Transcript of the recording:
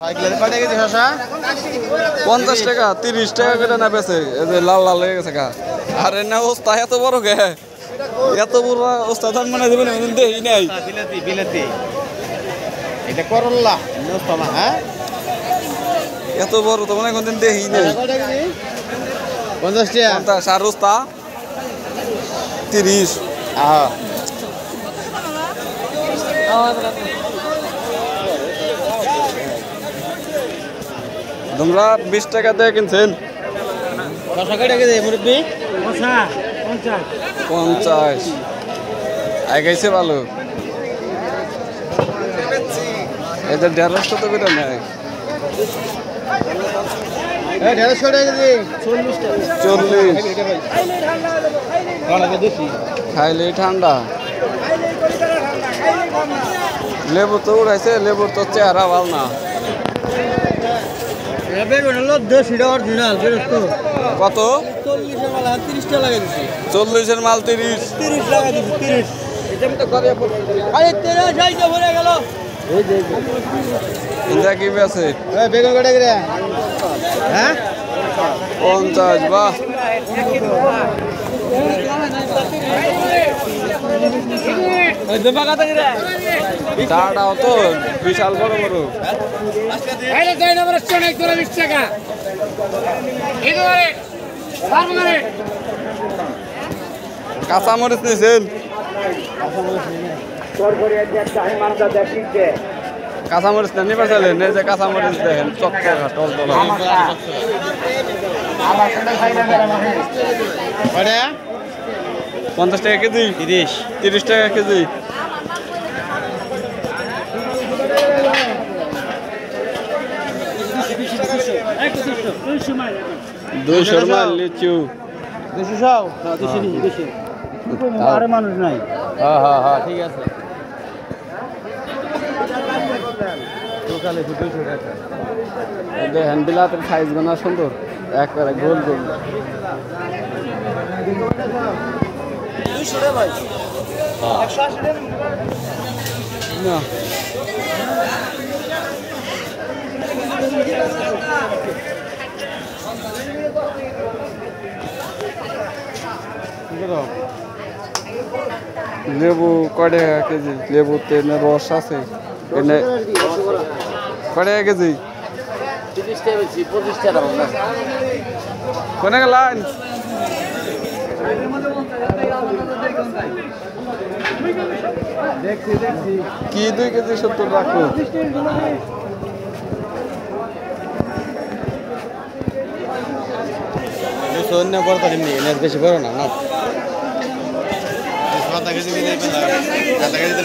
50 টাকা 30 টাকা করে না বেছে এই যে লাল লাল হয়ে গেছে গা আরে না অবস্থা এত বড় গে এত বড় অবস্থা ধান মানে জীবনে দেই নাই বিলাতি বিলাতি এটা করল্লা নস্তমা হ্যাঁ এত বড় তো মানে কোনদিন দেই নাই 50 টাকা 50 আর অবস্থা 30 হ্যাঁ তোমরা 20 টাকা দিয়ে কিনছেন কত টাকা দিয়ে মুরব্বি 50 আগাইছে ভালো এটা 150 তো করে নাই 150 টাকা দিয়ে 40 খাইলে ঠান্ডা লেবু তো উড়াইছে লেবুর তো চেহারা ভালো না কত 40 মাল 30 কি আছে বেগুন কটা করে হ্যাঁ 50 বাহ টাটাও তো বিশাল বড় বড় কাঁচামরিচ নিয়েছেন কাঁচামরিচ না নিবার চাইলেন এই যে কাঁচামরিচ দেখেন চকচকা টল টল 50 টাকা কেজি 30 টাকা কেজি দুইশো মাল লিচু 200 আরে মানুষ নাই হ্যাঁ হ্যাঁ হ্যাঁ ঠিক আছে দেখেন বিলাতের সাইজ বানা সুন্দর একবারে গোল গোল না লেবু কয় টাকা কেজি লেবুতে রস আছে এনে কয় টাকা কেজি 30 টাকা বেশি 25 টাকা না কোনে গেলেন কি 2 কেজি 70 রাখো অন্য বড় তো এমনি বেশি বড় না না 50 কেজি দিলে 50 কেজিতে